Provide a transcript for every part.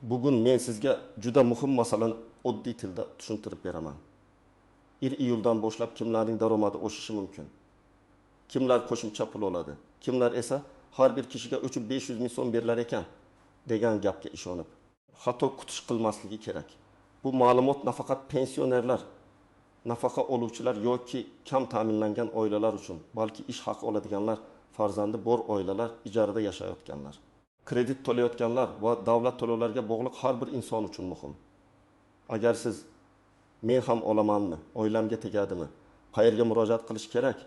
Bugun men sizga juda muhim masalani oddiy tilda tushuntirib beraman. 1 iyuldan boshlab kimlarning daromadi oshishi mumkin? Kimlar qo'shimcha pul oladi? Kimlar esa har bir kishiga 300-500 ming so'm berilar ekan degan gapga ishonib xato kutish qilmasligi kerak. Bu ma'lumot nafaqat pensionerlar, nafaqa oluvchilar yoki kam ta'minlangan oilalar uchun, balki ish haqi oladiganlar, farzandi bor oilalar, ijarada yashayotganlar, kredit to'layotganlar va davlat to'lovlariga bog'liq har bir inson uchun muhim. Agar siz men ham olamanmi, oilamga tegadimi, qayerga murojaat qilish kerak,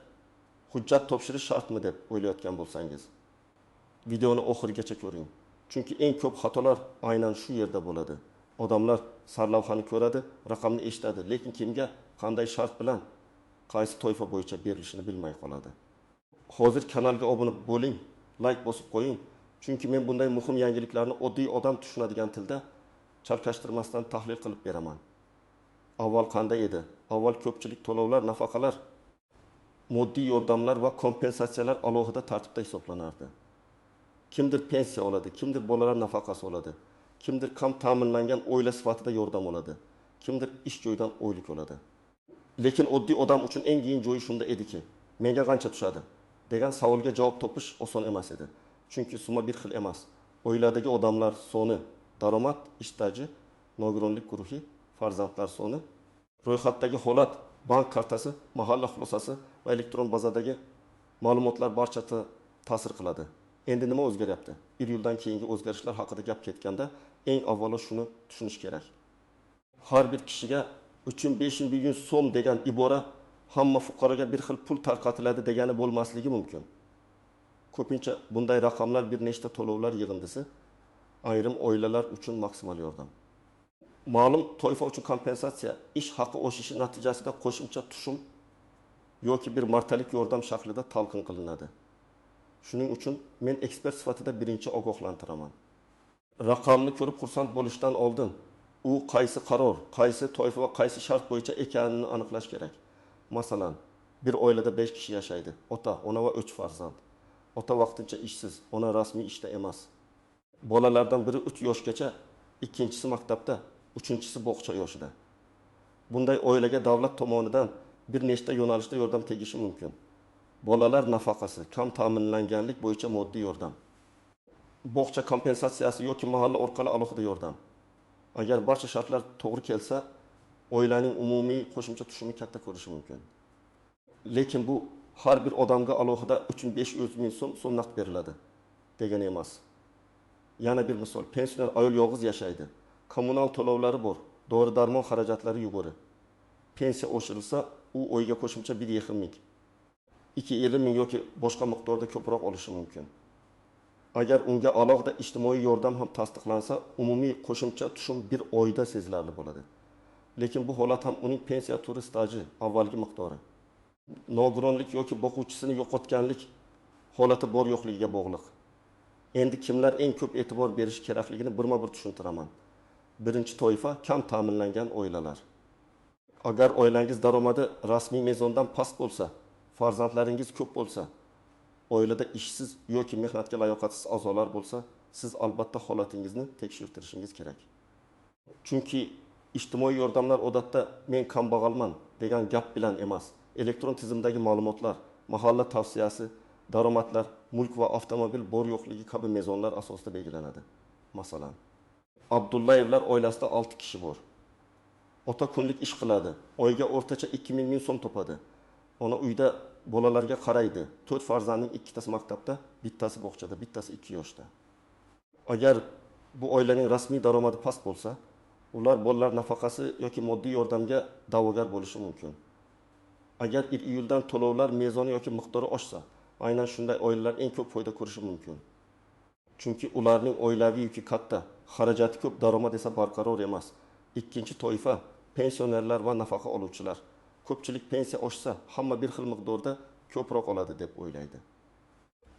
hujjat topshirish shartmi deb o'ylayotgan bo'lsangiz, videoni oxirigacha ko'ring. Chunki eng ko'p xatolar aynan shu yerda bo'ladi. Odamlar sarlavhani ko'radi, raqamni eshitadi, lekin kimga, qanday shart bilan, qaysi toifa bo'yicha berilishini bilmay qoladi. Hozir kanalga obuna bo'ling, like bosib qo'ying. Chunki men bunday muhim yangiliklarni oddiy odam tushunadigan tilda chalkashtirmasdan tahlil qilib beraman. Avval qanday edi? Avval ko'pchilik to'lovlar, nafaqalar, moddiy yordamlar va kompensatsiyalar alohida tartibda hisoblanardi. Kimdir pensiya oladi, kimdir bolalar nafaqasi oladi, kimdir kam ta'minlangan oila sifatida yordam oladi, kimdir ish joyidan oylik oladi. Lekin oddiy odam uchun eng qiyin joyi shunda ediki, menga qancha tushadi degan savolga javob topish oson emas edi. Chunki summa bir xil emas. Oiladagi odamlar soni, daromad, ish staji, nogironlik guruhi, farzandlar soni, ro'yxatdagi holat, bank kartasi, mahalla xulosasi va elektron bazadagi ma'lumotlar barchasi ta'sir qiladi. Endi nima o'zgaryapti? 1 yildan keyingi o'zgarishlar haqida gap ketganda eng avvalo shuni tushunish kerak. Har bir kishiga 300-500 ming so'm degan ibora hamma fuqaroga bir xil pul tarqatiladi degani bo'lmasligi mumkin. Ko'pincha bunday raqamlar bir nechta to'lovlar yig'indisi, ayrim oilalar uchun maksimal yordam. Ma'lum toifa uchun kompensatsiya ish haqi oshishi natijasida qo'shimcha tushum yoki bir martalik yordam shaklida talqin qilinadi. Shuning uchun men ekspert sifatida birinchi ogohlantiraman. Raqamni ko'rib xursand bo'lishdan oldin u qaysi qaror, qaysi toifa va qaysi shart bo'yicha ekanini aniqlash kerak. Masalan, bir oilada 5 kishi yashaydi. Ota, ona va 3 farzand. Ota vaqtincha ishsiz, ona rasmiy ishda emas. Bolalardan biri 3 yoshgacha, ikkinchisi maktabda, uchinchisi bog'cha yoshida. Bunday oilaga davlat tomonidan bir nechta yo'nalishda yordam tegishi mumkin. Bolalar nafaqasi, kam ta'minlanganlik bo'yicha moddiy yordam, bog'cha kompensatsiyasi yoki mahalla orqali alohida yordam. Agar barcha shartlar to'g'ri kelsa, oilaning umumiy qo'shimcha tushumi katta ko'rishi mumkin. Lekin bu har bir odamga alohida 300-500 ming so'm naqd beriladi degani emas. Yana bir misol, pensioner ayol yolg'iz yashaydi. Kommunal to'lovlari bor, dori-darmon xarajatlari yuqori. Pensiya oshirilsa, u oyga qo'shimcha 1,5 ming, 2,50 ming yoki boshqa miqdorda ko'proq olishi mumkin. Agar unga alohida ijtimoiy yordam ham tasdiqlansa, umumiy qo'shimcha tushum bir oyda sezilarli bo'ladi. Lekin bu holat ham uning pensiya turi staji, avvalgi miqdori, nogironlik yoki boquvchisini yo'qotganlik holati bor yo'qligiga bog'liq. Endi kimlar eng ko'p e'tibor berish kerakligini birma-bir tushuntiraman. Birinchi toifa kam ta'minlangan oilalar. Agar oilangiz daromadi rasmiy mezondan past bo'lsa, farzandlaringiz ko'p bo'lsa, oilada ishsiz yoki mehnatga layoqatsiz a'zolar bo'lsa, siz albatta holatingizni tekshirtirishingiz kerak. Chunki ijtimoiy yordamlar odatda men kambag'alman degan gap bilan emas, elektron tizimdagi ma'lumotlar, mahalla tavsiyasi, daromadlar, mulk va avtomobil bor yo'qligi kabi mezonlar asosida belgilanadi. Masalan, Abdullayevlar oilasida 6 kishi bor. Ota kunlik ish qiladi, oyga o'rtacha 2000 ming so'm topadi. Ona uyda bolalarga qaraydi. 4 farzandning ikkitasi maktabda, bittasi bog'chada, bittasi 2 yoshda. Agar bu oilaning rasmiy daromadi past bo'lsa, ular bolalar nafaqasi yoki moddiy yordamga da'vogar bo'lishi mumkin. Agar 1 iyuldan to'lovlar mezoni yoki miqdori oshsa, aynan shunday oilalar eng ko'p foyda ko'rishi mumkin. Chunki ularning oilaviy yuki katta, xarajati ko'p, daromad esa barqaror emas. Ikkinchi toifa pensionerlar va nafaqa oluvchilar. Ko'pchilik pensiya oshsa, hamma bir xil miqdorda ko'proq oladi deb o'ylaydi.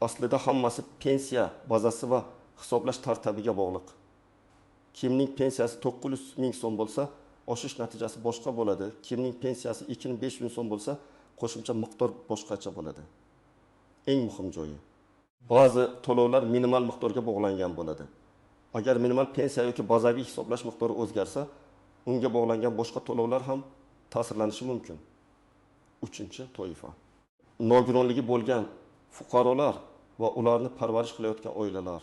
Aslida hammasi pensiya bazasi va hisoblash tartibiga bog'liq. Kimning pensiyasi 900 ming so'm bo'lsa, oshish natijasi boshqa bo'ladi. Kimning pensiyasi 2500 so'm bo'lsa, qo'shimcha miqdor boshqacha bo'ladi. Eng muhim joyi, ba'zi to'lovlar minimal miqdorga bog'langan bo'ladi. Agar minimal pensiya yoki bazaviy hisoblash miqdori o'zgarsa, unga bog'langan boshqa to'lovlar ham ta'sirlanishi mumkin. 3-toifa. Nogironligi bo'lgan fuqarolar va ularni parvarish qilayotgan oilalar.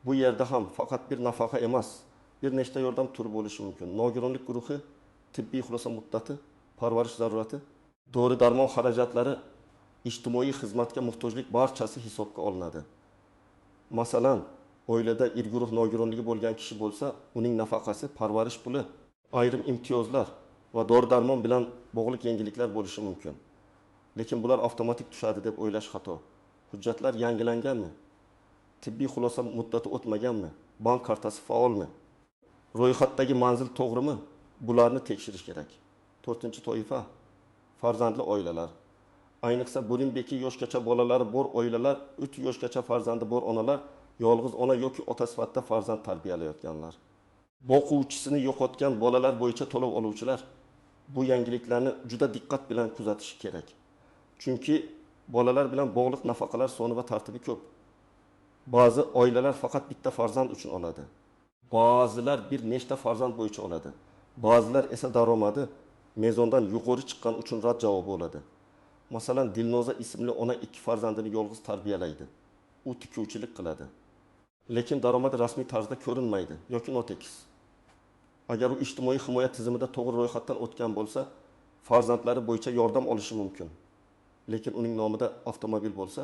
Bu yerda ham faqat bir nafaqa emas, bir nechta yordam turi bo'lishi mumkin. Nogironlik guruhi tibbiy xulosa muddati, parvarish zarurati, dori-darmon xarajatlari, ijtimoiy xizmatga muhtojlik barchasi hisobga olinadi. Masalan, oilada ir guruh nogironligi bo'lgan kishi bo'lsa, uning nafaqasi, parvarish puli, ayrim imtiyozlar va dori-darmon bilan bog'liq yengilliklar bo'lishi mumkin. Lekin bular avtomatik tushadi deb o'ylash xato. Hujjatlar yangilanganmi? Tibbiy xulosa muddati o'tmaganmi? Bank kartasi faolmi? Ro'yxatdagi manzil to'g'rimi? Bularni tekshirish kerak. 4-toifa farzandli oilalar. Ayniqsa bo'lim-beki yoshgacha bolalari bor oilalar, 3 yoshgacha farzandi bor onalar, yolg'iz ona yoki ota sifatida farzand tarbiyalayotganlar. Boquvchisini yo'qotgan bolalar bo'yicha to'lov oluvchilar bu yangiliklarni juda diqqat bilan kuzatish kerak. Chunki bolalar bilan bog'liq nafaqalar soni va tartibi ko'p. Ba'zi oilalar faqat bitta farzand uchun oladi. Ba'zilar bir nechta farzand bo'yicha oladi. Ba'zilar esa daromadi mezondan yuqori chiqqan uchun rad javobi oladi. Masalan, Dilnoza ismli ona 2 farzandini yolg'iz tarbiyalaydi. U tikuvchilik qiladi. Lekin daromadi rasmiy tarzda ko'rinmaydi yoki notekis. Agar u ijtimoiy himoya tizimida to'g'ri ro'yxatdan o'tgan bo'lsa, farzandlari bo'yicha yordam olishi mumkin. Lekin uning nomida avtomobil bo'lsa,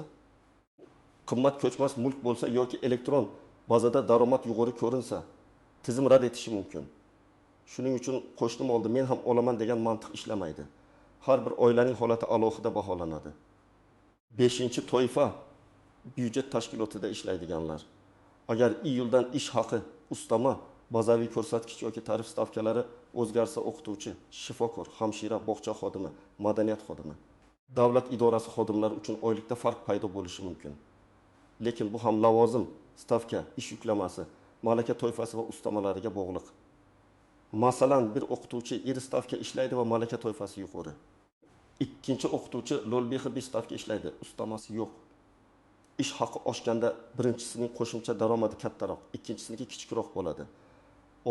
qimmat ko'chmas mulk bo'lsa yoki elektron bazada daromad yuqori ko'rinsa, tizim rad etishi mumkin. Shuning uchun qo'shnim oldi, men ham olaman degan mantiq ishlamaydi. Har bir oilaning holati alohida baholanadi. 5-toifa byudjet tashkilotida ishlaydiganlar. Agar iyuldan ish haqi, ustama, bazaviy ko'rsatkich yoki tarif stavkalari o'zgarsa, o'qituvchi, shifokor, hamshira, bog'cha xodimi, madaniyat xodimi, davlat idorasi xodimlari uchun oylikda farq paydo bo'lishi mumkin. Lekin bu ham lavozim, stavka, ish yuklamasi, malaka toifasi va ustamalariga bog'liq. Masalan, bir o'qituvchi iri stavka ishlaydi va malaka toifasi yuqori. Ikkinchi o'qituvchi lo'l-behir bir stavka ishlaydi, ustamasi yo'q. Ish haqi oshganda birinchisining qo'shimcha daromadi kattaroq, ikkinchisiniki kichikroq bo'ladi.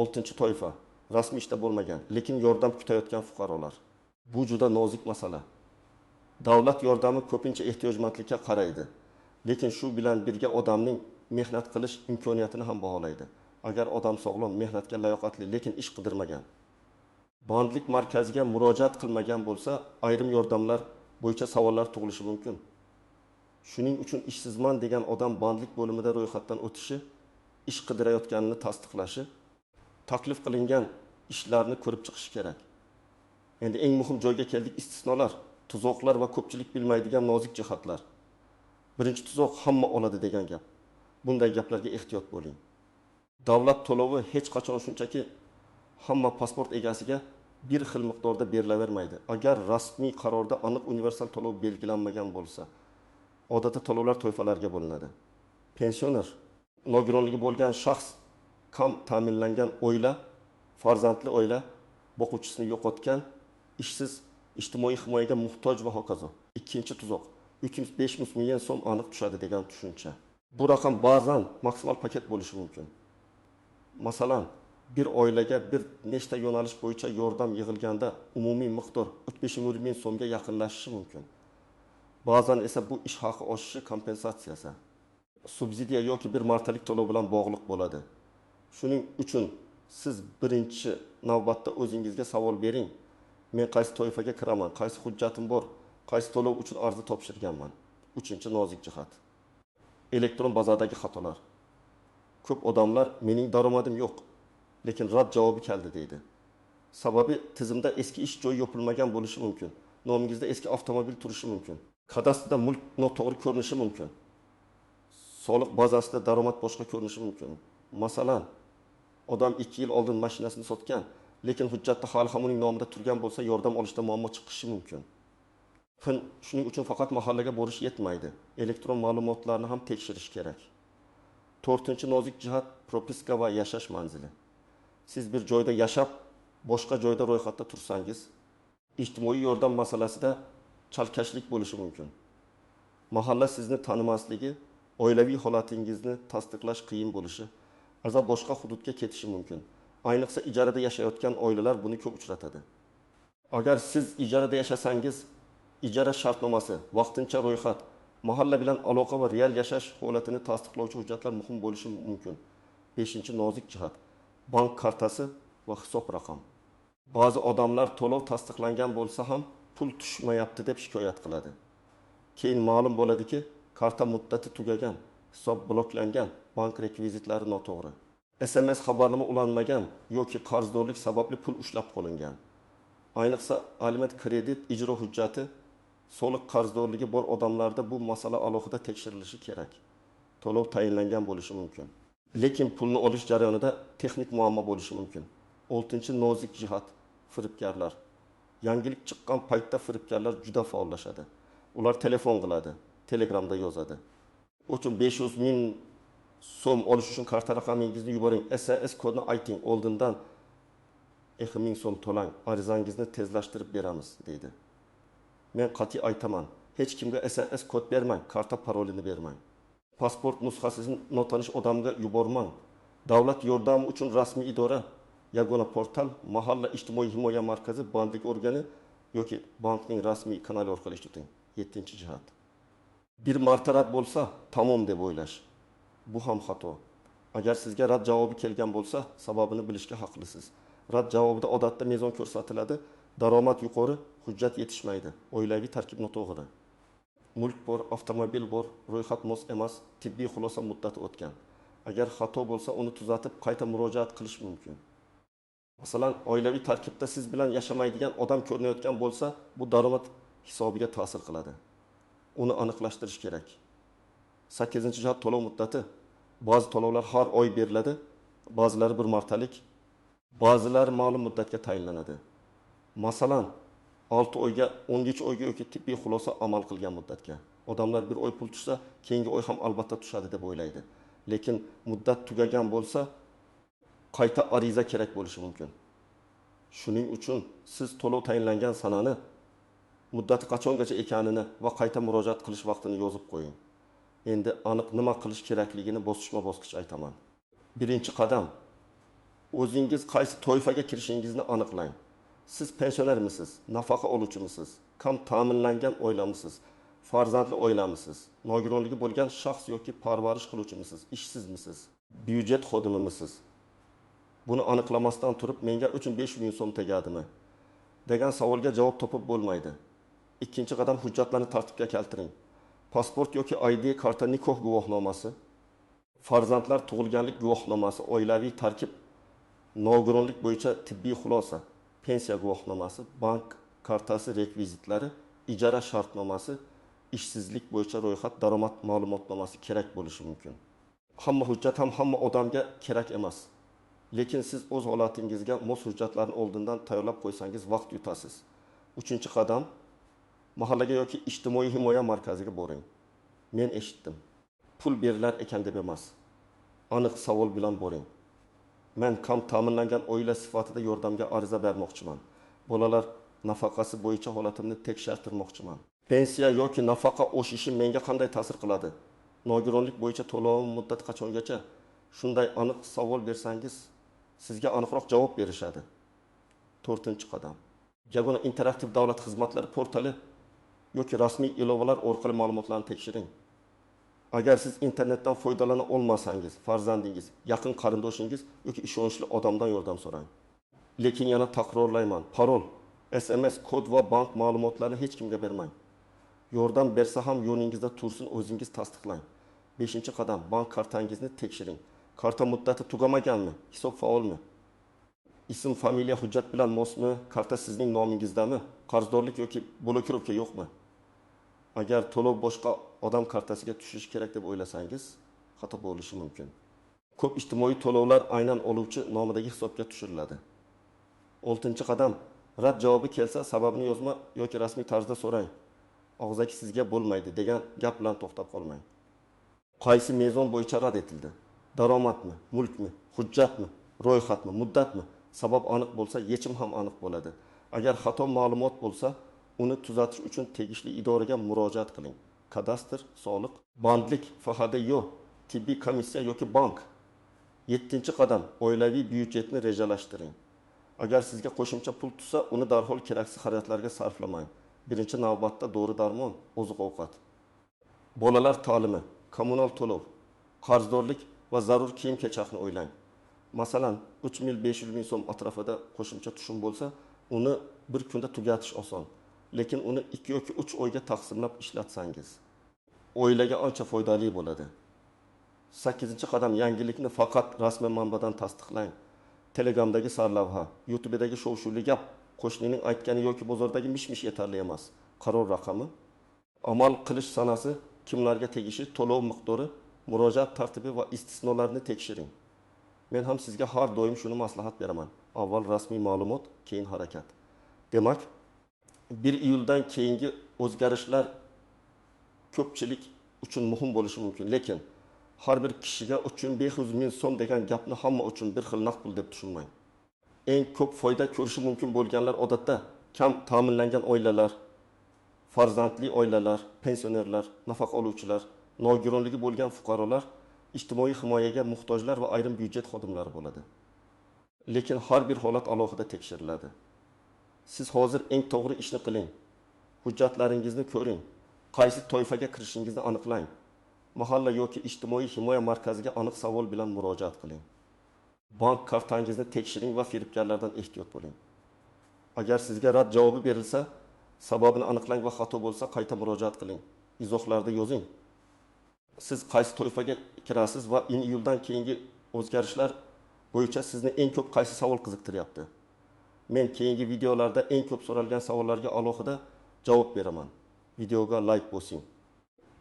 6-toifa rasmiy ishda bo'lmagan, lekin yordam kutayotgan fuqarolar. Bu juda nozik masala. Davlat yordami ko'pincha ehtiyojmandlikka qaraydi, lekin shu bilan birga odamning mehnat qilish imkoniyatini ham baholaydi. Agar odam sog'lom, mehnatga layoqatli, lekin ish qidirmagan, bandlik markaziga murojaat qilmagan bo'lsa, ayrim yordamlar bo'yicha savollar tug'ilishi mumkin. Shuning uchun ishsizman degan odam bandlik bo'limida ro'yxatdan o'tishi, ish qidirayotganini tasdiqlashi, taklif qilingan ishlarni ko'rib chiqishi kerak. Endi eng muhim joyga keldik, istisnolar, tuzoqlar va ko'pchilik bilmaydigan nozik jihatlar. Birinchi tuzoq hamma oladi degan gap. Bunday gaplarga ehtiyot bo'ling. Davlat to'lovi hech qachon shunchaki hamma pasport egasiga bir xil miqdorda berilavermaydi. Agar rasmiy qarorda aniq universal to'lov belgilanmagan bo'lsa, odatda to'lovlar toifalarga bo'linadi. Pensioner, nogironligi bo'lgan shaxs, kam ta'minlangan oila, farzandli oila, boquvchisini yo'qotgan, ishsiz, ijtimoiy himoyaga muhtoj va hokazo. Ikkinchi tuzoq 300-500 million so'm aniq tushadi degan tushuncha. Bu raqam ba'zan maksimal paket bo'lishi mumkin. Masalan, bir oilaga bir nechta yo'nalish bo'yicha yordam yig'ilganda umumiy miqdor 35 ming so'mga yaqinlashishi mumkin. Ba'zan esa bu ish haqi oshishi kompensatsiyasi, subsidiya yoki bir martalik to'lov bilan bog'liq bo'ladi. Shuning uchun siz birinchi navbatda o'zingizga savol bering. Men qaysi toifaga kiraman, qaysi hujjatim bor, qaysi to'lov uchun arzi topshirganman. 3-nozik jihat. Elektron bazadagi xatolar. Ko'p odamlar mening daromadim yo'q, lekin rad javobi keldi deydi. Sababi tizimda eski ish joyi yopilmagan bo'lishi mumkin. Nomingizda eski avtomobil turishi mumkin. Kadastrda mulk noto'g'ri ko'rinishi mumkin. Soliq bazasida daromad boshqa ko'rinishi mumkin. Masalan, odam 2 yil oldin mashinasini sotgan, lekin hujjatda hali ham uning nomida turgan bo'lsa, yordam olishda muammo chiqishi mumkin. Shuning uchun faqat mahallaga borish yetmaydi. Elektron ma'lumotlarni ham tekshirish kerak. 4-nozik jihat propiska va yashash manzili. Siz bir joyda yashab, boshqa joyda ro'yxatda tursangiz, ijtimoiy yordam masalasida chalkashlik bo'lishi mumkin. Mahalla sizni tanimasligi, oilaviy holatingizni tasdiqlash qiyin bo'lishi, arza boshqa hududga ketishi mumkin. Ayniqsa ijarada yashayotgan oilalar buni ko'p uchratadi. Agar siz ijarada yashasangiz, ijara shartnomasi, vaqtincha ro'yxat, mahalla bilan aloqa va real yashash holatini tasdiqlovchi hujjatlar muhim bo'lishi mumkin. 5-nozik jihat, bank kartasi va hisob raqam. Ba'zi odamlar to'lov tasdiqlangan bo'lsa ham pul tushmayapti deb shikoyat qiladi. Keyin ma'lum bo'ladiki, karta muddati tugagan, hisob bloklangan, bank rekvizitlari noto'g'ri. SMS xabarnoma ulanmagan yoki qarzdorlik sababli pul ushlab qolingan. Ayniqsa aliment kredit ijro hujjati, soliq qarzdorligi bor odamlarda bu masala alohida tekshirilishi kerak. To'lov tayinlangan bo'lishi mumkin. Lekin pulni olish jarayonida texnik muammo bo'lishi mumkin. 6-nozik jihat, firibgarlar. Yangilik chiqqan paytda firibgarlar juda faollashadi. Ular telefon qiladi, Telegramda yozadi. Uchun 500 ming so'm olish uchun karta raqamingizni yuboring, SMS kodini ayting, oldindan 1000 so'm to'lang, arizangizni tezlashtirib beramiz deydi. Men qat'iy aytaman, hech kimga SMS kod bermang, karta parolini bermang. Pasport nusxasini notanish odamga yubormang. Davlat yordami uchun rasmiy idora, yagona portal, mahalla ijtimoiy himoya markazi, bandlik organi yoki bankning rasmiy kanali orqali ishlating. 7-jihat. Bir marta rad bo'lsa, tamom deb o'ylash. Bu ham xato. Agar sizga rad javobi kelgan bo'lsa, sababini bilishga haqlisiz. Rad javobida odatda mezon ko'rsatiladi, daromad yuqori, hujjat yetishmaydi, oilaviy tarkib noto'g'ri. Mulk bor, avtomobil bor, ro'yxat mos emas, tibbiy xulosa muddati o'tgan. Agar xato bo'lsa, uni tuzatib, qayta murojaat qilish mumkin. Masalan, oilaviy tarkibda siz bilan yashamaydigan odam ko'rinayotgan bo'lsa, bu daromad hisobiga ta'sir qiladi. Uni aniqlashtirish kerak. 8-jihat to'lov muddati. Ba'zi to'lovlar har oy beriladi, ba'zilari bir martalik, ba'zilari ma'lum muddatga tayinlanadi. Masalan, 6 oyga, 10 oyga yoki tibbiy xulosa amal qilgan muddatga. Odamlar bir oy pul tushsa, keyingi oy ham albatta tushadi deb o'ylaydi. Lekin muddat tugagan bo'lsa, qayta ariza kerak bo'lishi mumkin. Shuning uchun siz to'lov tayinlangan sanani, muddati qachongacha ekanini va qayta murojaat qilish vaqtini yozib qo'ying. Endi aniq nima qilish kerakligini bosqichma-bosqich aytaman. Birinchi qadam, o'zingiz qaysi toifaga kirishingizni aniqlang. Siz pensionermisiz, nafaqa oluvchimisiz, kam ta'minlangan oilamisiz, farzandli oilamisiz, nogironligi bo'lgan shaxs yoki parvarish qiluvchimisiz, ishsizmisiz, byudjet xodimimisiz? Buni aniqlamasdan turib, menga 3-5 ming so'm tegadimi degan savolga javob topib bo'lmaydi. Ikkinchi qadam, hujjatlarni tartibga keltiring. Pasport yoki ID karta, nikoh guvohnomasi, farzandlar tug'ilganlik guvohnomasi, oilaviy tarkib, nogironlik bo'yicha tibbiy xulosa, pensiya guvohnomasi, bank kartasi rekvizitlari, ijara shartnomasi, ishsizlik bo'yicha ro'yxat, daromad ma'lumotnomasi kerak bo'lishi mumkin. Hamma hujjat ham hamma odamga kerak emas. Lekin siz o'z holatingizga mos hujjatlarni oldindan tayyorlab qo'ysangiz vaqt yutasiz. 3-qadam, mahallaga yoki ijtimoiy himoya markaziga boring. Men eshitdim. Pul berilar ekan deb emas. Aniq savol bilan boring. Men kam ta'minlangan oila sifatida yordamga ariza bermoqchiman. Bolalar nafaqasi bo'yicha holatimni tekshirtirmoqchiman. Pensiya yoki nafaqa oshishi menga qanday ta'sir qiladi? Nogironlik bo'yicha to'lovim muddati qachongacha? Shunday aniq savol bersangiz, sizga aniqroq javob berishadi. 4-qadam. Yagona interaktiv davlat xizmatlari portali yoki rasmiy ilovalar orqali ma'lumotlarni tekshiring. Agar siz internetdan foydalana olmasangiz, farzandingiz, yaqin qarindoshingiz yoki ishonchli odamdan yordam so'rang. Lekin yana takrorlayman, parol, SMS, kod va bank ma'lumotlarini hech kimga bermang. Yordam bersa ham yo'lingizda tursin, o'zingiz tasdiqlang. 5-qadam, bank kartangizni tekshiring. Karta muddati tugamaganmi? Hisob faolmi? Ism, familiya hujjat bilan mosmi? Karta sizning nomingizdami? Qarzdorlik yoki blokirovka yo'qmi? Agar to'lov boshqa odam kartasiga tushishi kerak deb o'ylasangiz, xato bo'lishi mumkin. Ko'p ijtimoiy to'lovlar aynan oluvchi nomidagi hisobga tushiriladi. 6-qadam, rad javobi kelsa, sababini yozma yoki rasmiy tarzda so'rang. Og'zaki sizga bo'lmaydi degan gap bilan to'xtab qolmang. Qaysi mezon bo'yicha rad etildi? Daromadmi, mulkmi, hujjatmi, ro'yxatmi, muddatmi? Sabab aniq bo'lsa, yechim ham aniq bo'ladi. Agar xato ma'lumot bo'lsa, uni tuzatish uchun tegishli idoraga murojaat qiling. Kadastr, soliq, bandlik, FHDYO, tibbiy komissiya yoki bank. 7-chi qadam oilaviy byudjetni rejalashtiring. Agar sizga qo'shimcha pul tushsa, uni darhol keraksiz xaridlarga sarflamang. Birinchi navbatda dori-darmon, oziq-ovqat. Bolalar ta'limi, kommunal to'lov, qarzdorlik va zarur kiyim-kechakni o'ylang. Masalan, 3 ming 500 ming so'm atrofida qo'shimcha tushum bo'lsa, uni bir kunda tugatish oson. Lekin uni 2 yoki 3 oyga taqsimlab ishlatsangiz, oilaga ancha foydali bo'ladi. 8-qadam yangilikni faqat rasmiy manbadan tasdiqlang. Telegramdagi sarlavha, YouTube'dagi shov-shuvli gap, qo'shnining aytgani yoki bozordagi mish-mish yetarli emas. Qaror raqami, amal qilish sanasi, kimlarga tegishi, to'lov miqdori, murojaat tartibi va istisnolarni tekshiring. Men ham sizga har doim shuni maslahat beraman. Avval rasmiy ma'lumot, keyin harakat. Demak, 1 iyuldan keyingi o'zgarishlar ko'pchilik uchun muhim bo'lishi mumkin, lekin har bir kishiga 3500 ming so'm degan gapni hamma uchun bir xil naqd pul deb tushunmang. Eng ko'p foyda ko'rishi mumkin bo'lganlar odatda kam ta'minlangan oilalar, farzandli oilalar, pensionerlar, nafaqa oluvchilar, nogironligi bo'lgan fuqarolar, ijtimoiy himoyaga muhtojlar va ayrim byudjet xodimlari bo'ladi. Lekin har bir holat alohida tekshiriladi. Siz hozir eng to'g'ri ishni qiling. Hujjatlaringizni ko'ring. Qaysi toifaga kirishingizni aniqlang. Mahalla yoki ijtimoiy himoya markaziga aniq savol bilan murojaat qiling. Bank kartangizni tekshiring va firibgarlardan ehtiyot bo'ling. Agar sizga rad javobi berilsa, sababini aniqlang va xato bo'lsa qayta murojaat qiling. Izohlarda yozing. Siz qaysi toifaga kirasiz va iyuldan keyingi o'zgarishlar bo'yicha sizni eng ko'p qaysi savol qiziqtiryapti? Men keyingi videolarda eng ko'p so'ralgan savollarga alohida javob beraman. Videoga like bosing.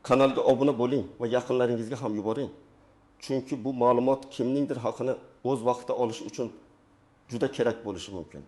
Kanalga obuna bo'ling va yaqinlaringizga ham yuboring. Chunki bu ma'lumot kimningdir haqini o'z vaqtida olish uchun juda kerak bo'lishi mumkin.